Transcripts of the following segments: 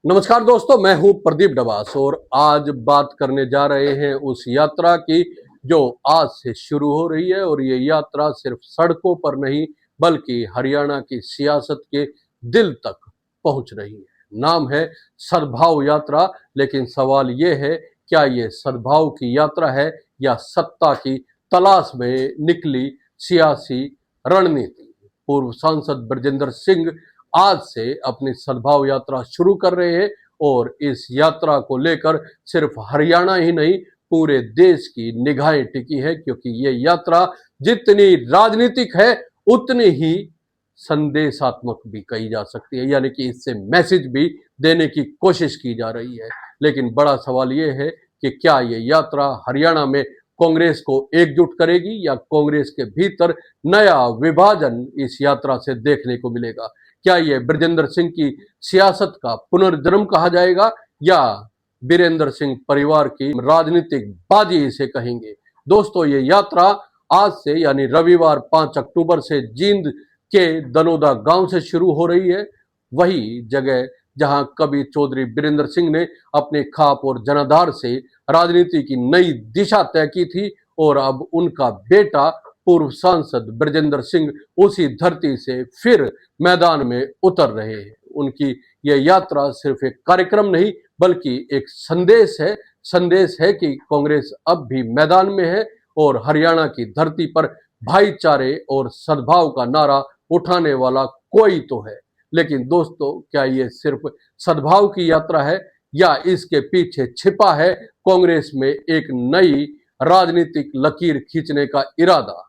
नमस्कार दोस्तों, मैं हूं प्रदीप डबास और आज बात करने जा रहे हैं उस यात्रा की जो आज से शुरू हो रही है। और ये यात्रा सिर्फ सड़कों पर नहीं बल्कि हरियाणा की सियासत के दिल तक पहुंच रही है। नाम है सद्भाव यात्रा, लेकिन सवाल ये है, क्या ये सद्भाव की यात्रा है या सत्ता की तलाश में निकली सियासी रणनीति। पूर्व सांसद ब्रजेंद्र सिंह आज से अपनी सद्भाव यात्रा शुरू कर रहे हैं और इस यात्रा को लेकर सिर्फ हरियाणा ही नहीं पूरे देश की निगाहें टिकी है, क्योंकि ये यात्रा जितनी राजनीतिक है उतनी ही संदेशात्मक भी कही जा सकती है, यानी कि इससे मैसेज भी देने की कोशिश की जा रही है। लेकिन बड़ा सवाल ये है कि क्या ये यात्रा हरियाणा में कांग्रेस को एकजुट करेगी या कांग्रेस के भीतर नया विभाजन इस यात्रा से देखने को मिलेगा। क्या ये ब्रजेंद्र सिंह की सियासत का पुनर्जन्म कहा जाएगा या बीरेंद्र सिंह परिवार की राजनीतिक बाजी इसे कहेंगे। दोस्तों, ये यात्रा आज से यानी रविवार 5 अक्टूबर से जींद के दनोदा गांव से शुरू हो रही है। वही जगह जहां कभी चौधरी बीरेंद्र सिंह ने अपने खाप और जनाधार से राजनीति की नई दिशा तय की थी और अब उनका बेटा पूर्व सांसद ब्रजेंद्र सिंह उसी धरती से फिर मैदान में उतर रहे हैं। उनकी यह यात्रा सिर्फ एक कार्यक्रम नहीं बल्कि एक संदेश है कि कांग्रेस अब भी मैदान में है और हरियाणा की धरती पर भाईचारे और सद्भाव का नारा उठाने वाला कोई तो है। लेकिन दोस्तों, क्या ये सिर्फ सद्भाव की यात्रा है या इसके पीछे छिपा है कांग्रेस में एक नई राजनीतिक लकीर खींचने का इरादा।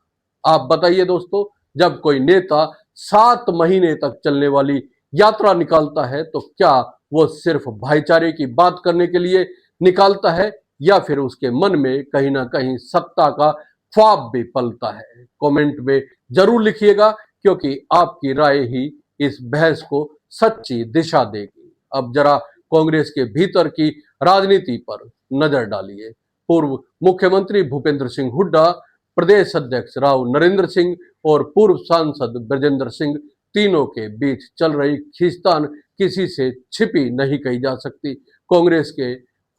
आप बताइए दोस्तों, जब कोई नेता 7 महीने तक चलने वाली यात्रा निकालता है तो क्या वो सिर्फ भाईचारे की बात करने के लिए निकालता है या फिर उसके मन में कहीं ना कहीं सत्ता का ख्वाब भी पलता है। कमेंट में जरूर लिखिएगा, क्योंकि आपकी राय ही इस बहस को सच्ची दिशा देगी। अब जरा कांग्रेस के भीतर की राजनीति पर नजर डालिए। पूर्व मुख्यमंत्री भूपेंद्र सिंह हुड्डा, प्रदेश अध्यक्ष राव नरेंद्र सिंह और पूर्व सांसद ब्रजेंद्र सिंह, तीनों के बीच चल रही खींचतान किसी से छिपी नहीं कही जा सकती। कांग्रेस के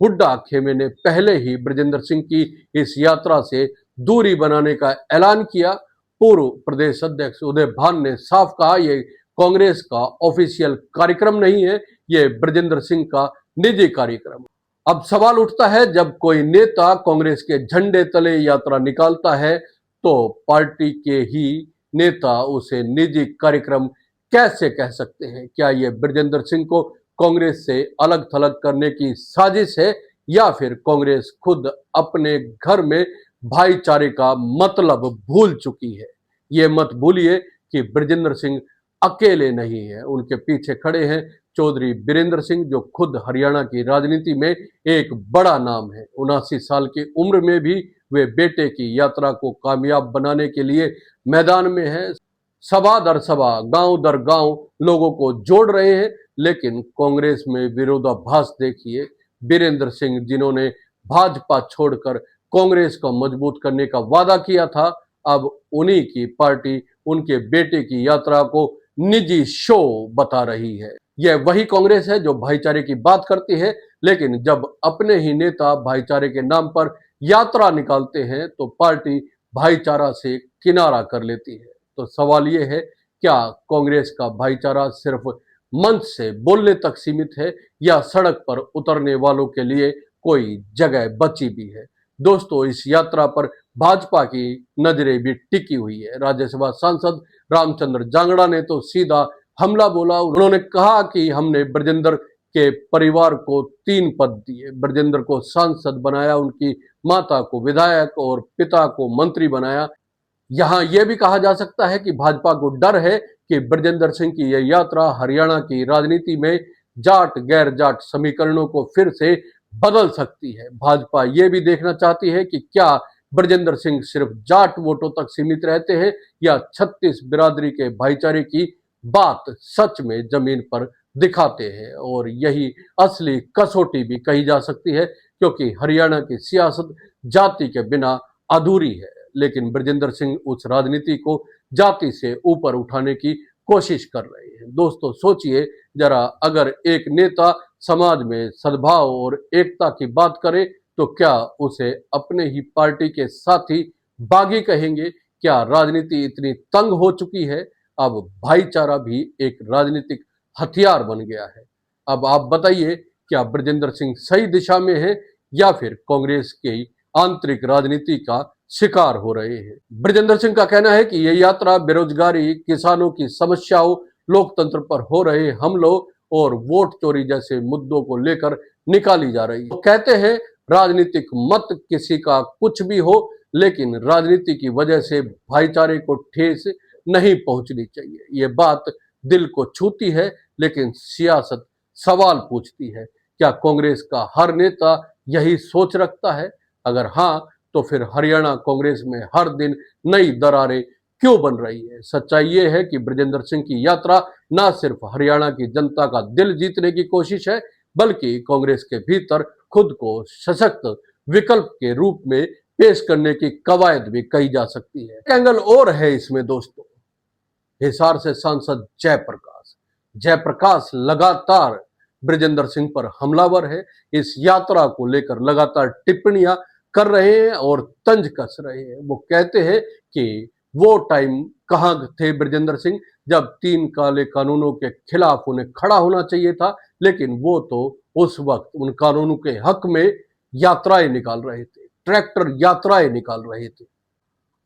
हुड्डा खेमे ने पहले ही ब्रजेंद्र सिंह की इस यात्रा से दूरी बनाने का ऐलान किया। पूर्व प्रदेश अध्यक्ष उदय भान ने साफ कहा, ये कांग्रेस का ऑफिशियल कार्यक्रम नहीं है, ये ब्रजेंद्र सिंह का निजी कार्यक्रम। अब सवाल उठता है, जब कोई नेता कांग्रेस के झंडे तले यात्रा निकालता है तो पार्टी के ही नेता उसे निजी कार्यक्रम कैसे कह सकते हैं। क्या यह ब्रजेंद्र सिंह को कांग्रेस से अलग थलग करने की साजिश है या फिर कांग्रेस खुद अपने घर में भाईचारे का मतलब भूल चुकी है। ये मत भूलिए कि ब्रजेंद्र सिंह अकेले नहीं है, उनके पीछे खड़े हैं चौधरी बीरेंद्र सिंह, जो खुद हरियाणा की राजनीति में एक बड़ा नाम है। 79 साल की उम्र में भी वे बेटे की यात्रा को कामयाब बनाने के लिए मैदान में हैं। सभा दर सभा, गांव दर गांव लोगों को जोड़ रहे हैं। लेकिन कांग्रेस में विरोधाभास देखिए। बीरेंद्र सिंह, जिन्होंने भाजपा छोड़कर कांग्रेस को मजबूत करने का वादा किया था, अब उन्हीं की पार्टी उनके बेटे की यात्रा को निजी शो बता रही है। यह वही कांग्रेस है जो भाईचारे की बात करती है, लेकिन जब अपने ही नेता भाईचारे के नाम पर यात्रा निकालते हैं तो पार्टी भाईचारा से किनारा कर लेती है। तो सवाल यह है, क्या कांग्रेस का भाईचारा सिर्फ मंच से बोलने तक सीमित है या सड़क पर उतरने वालों के लिए कोई जगह बची भी है। दोस्तों, इस यात्रा पर भाजपा की नजरें भी टिकी हुई है। राज्यसभा सांसद रामचंद्र जांगड़ा ने तो सीधा हमला बोला। उन्होंने कहा कि हमने ब्रजेंद्र के परिवार को 3 पद दिए, ब्रजेंद्र को सांसद बनाया, उनकी माता को विधायक और पिता को मंत्री बनाया। यहां यह भी कहा जा सकता है कि भाजपा को डर है कि ब्रजेंद्र सिंह की यह यात्रा हरियाणा की राजनीति में जाट गैर जाट समीकरणों को फिर से बदल सकती है। भाजपा यह भी देखना चाहती है कि क्या ब्रजेंद्र सिंह सिर्फ जाट वोटों तक सीमित रहते हैं या 36 बिरादरी के भाईचारे की बात सच में जमीन पर दिखाते हैं। और यही असली कसौटी भी कही जा सकती है, क्योंकि हरियाणा की सियासत जाति के बिना अधूरी है। लेकिन ब्रजेंद्र सिंह उस राजनीति को जाति से ऊपर उठाने की कोशिश कर रहे हैं। दोस्तों, सोचिए जरा, अगर एक नेता समाज में सद्भाव और एकता की बात करे तो क्या उसे अपने ही पार्टी के साथी बागी कहेंगे? क्या राजनीति इतनी तंग हो चुकी है? अब भाईचारा भी एक राजनीतिक हथियार बन गया है। अब आप बताइए, क्या ब्रजेंद्र सिंह सही दिशा में है या फिर कांग्रेस की आंतरिक राजनीति का शिकार हो रहे हैं? ब्रजेंद्र सिंह का कहना है कि यह यात्रा बेरोजगारी, किसानों की समस्याओं, लोकतंत्र पर हो रहे हमलों और वोट चोरी जैसे मुद्दों को लेकर निकाली जा रही है। वो कहते हैं, राजनीतिक मत किसी का कुछ भी हो, लेकिन राजनीति की वजह से भाईचारे को ठेस नहीं पहुंचनी चाहिए। ये बात दिल को छूती है, लेकिन सियासत सवाल पूछती है। क्या कांग्रेस का हर नेता यही सोच रखता है? अगर हाँ, तो फिर हरियाणा कांग्रेस में हर दिन नई दरारें क्यों बन रही है? सच्चाई ये है कि ब्रजेंद्र सिंह की यात्रा न सिर्फ हरियाणा की जनता का दिल जीतने की कोशिश है, बल्कि कांग्रेस के भीतर खुद को सशक्त विकल्प के रूप में पेश करने की कवायद भी कही जा सकती है। एक एंगल और है इसमें दोस्तों, हिसार से सांसद जयप्रकाश लगातार ब्रजेंद्र सिंह पर हमलावर है। इस यात्रा को लेकर लगातार टिप्पणियां कर रहे हैं और तंज कस रहे हैं। वो कहते हैं कि वो टाइम कहां थे ब्रजेंद्र सिंह, जब 3 काले कानूनों के खिलाफ उन्हें खड़ा होना चाहिए था, लेकिन वो तो उस वक्त उन कानूनों के हक में यात्राएं निकाल रहे थे, ट्रैक्टर यात्राएं निकाल रहे थे।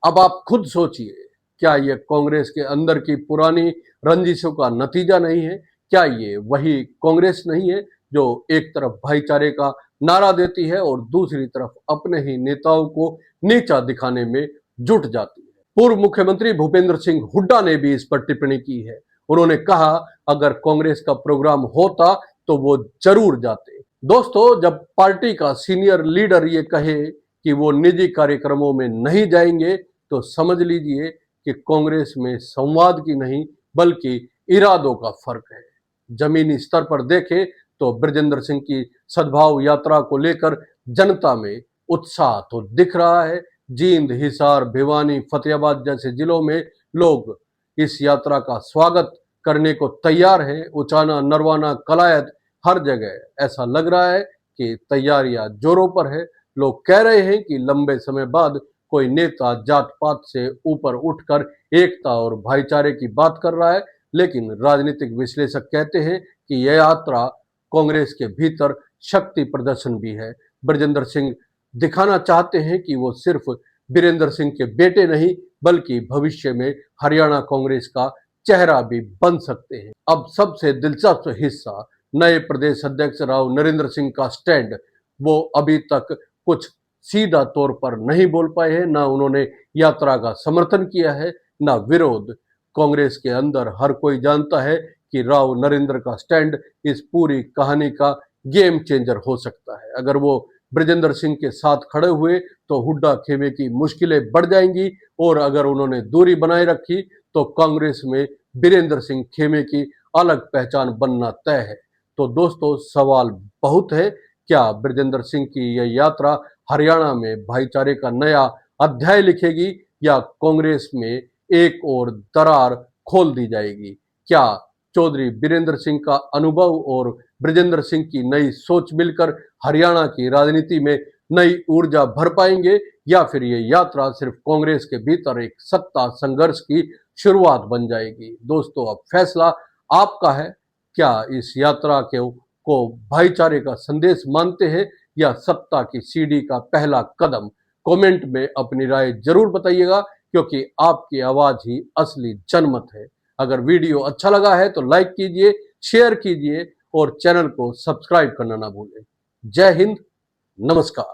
अब आप खुद सोचिए, क्या ये कांग्रेस के अंदर की पुरानी रंजिशों का नतीजा नहीं है? क्या ये वही कांग्रेस नहीं है जो एक तरफ भाईचारे का नारा देती है और दूसरी तरफ अपने ही नेताओं को नीचा दिखाने में जुट जाती है? पूर्व मुख्यमंत्री भूपेंद्र सिंह हुड्डा ने भी इस पर टिप्पणी की है। उन्होंने कहा, अगर कांग्रेस का प्रोग्राम होता तो वो जरूर जाते। दोस्तों, जब पार्टी का सीनियर लीडर ये कहे कि वो निजी कार्यक्रमों में नहीं जाएंगे, तो समझ लीजिए कि कांग्रेस में संवाद की नहीं बल्कि इरादों का फर्क है। जमीनी स्तर पर देखें तो ब्रजेंद्र सिंह की सद्भाव यात्रा को लेकर जनता में उत्साह तो दिख रहा है। जींद, हिसार, भिवानी, फतेहाबाद जैसे जिलों में लोग इस यात्रा का स्वागत करने को तैयार हैं। उचाना, नरवाना, कलायत, हर जगह ऐसा लग रहा है कि तैयारियां जोरों पर है। लोग कह रहे हैं कि लंबे समय बाद कोई नेता जात पात से ऊपर उठकर एकता और भाईचारे की बात कर रहा है, लेकिन राजनीतिक विश्लेषक कहते हैं कि यह यात्रा कांग्रेस के भीतर शक्ति प्रदर्शन भी है। ब्रजेंद्र सिंह दिखाना चाहते हैं कि वो सिर्फ बीरेंद्र सिंह के बेटे नहीं, बल्कि भविष्य में हरियाणा कांग्रेस का चेहरा भी बन सकते हैं। अब सबसे दिलचस्प हिस्सा, नए प्रदेश अध्यक्ष राव नरेंद्र सिंह का स्टैंड। वो अभी तक कुछ सीधा तौर पर नहीं बोल पाए हैं, ना उन्होंने यात्रा का समर्थन किया है, ना विरोध। कांग्रेस के अंदर हर कोई जानता है कि राव नरेंद्र का स्टैंड इस पूरी कहानी का गेम चेंजर हो सकता है। अगर वो ब्रजेंद्र सिंह के साथ खड़े हुए तो हुड्डा खेमे की मुश्किलें बढ़ जाएंगी, और अगर उन्होंने दूरी बनाए रखी तो कांग्रेस में बीरेंद्र सिंह खेमे की अलग पहचान बनना तय है। तो दोस्तों, सवाल बहुत है। क्या ब्रजेंद्र सिंह की यह यात्रा हरियाणा में भाईचारे का नया अध्याय लिखेगी, या कांग्रेस में एक और दरार खोल दी जाएगी? क्या चौधरी बीरेंद्र सिंह का अनुभव और ब्रजेंद्र सिंह की नई सोच मिलकर हरियाणा की राजनीति में नई ऊर्जा भर पाएंगे, या फिर ये यात्रा सिर्फ कांग्रेस के भीतर एक सत्ता संघर्ष की शुरुआत बन जाएगी? दोस्तों, अब फैसला आपका है। क्या इस यात्रा को भाईचारे का संदेश मानते हैं या सत्ता की सीढ़ी का पहला कदम? कमेंट में अपनी राय जरूर बताइएगा, क्योंकि आपकी आवाज ही असली जनमत है। अगर वीडियो अच्छा लगा है तो लाइक कीजिए, शेयर कीजिए और चैनल को सब्सक्राइब करना ना भूलें। जय हिंद, नमस्कार।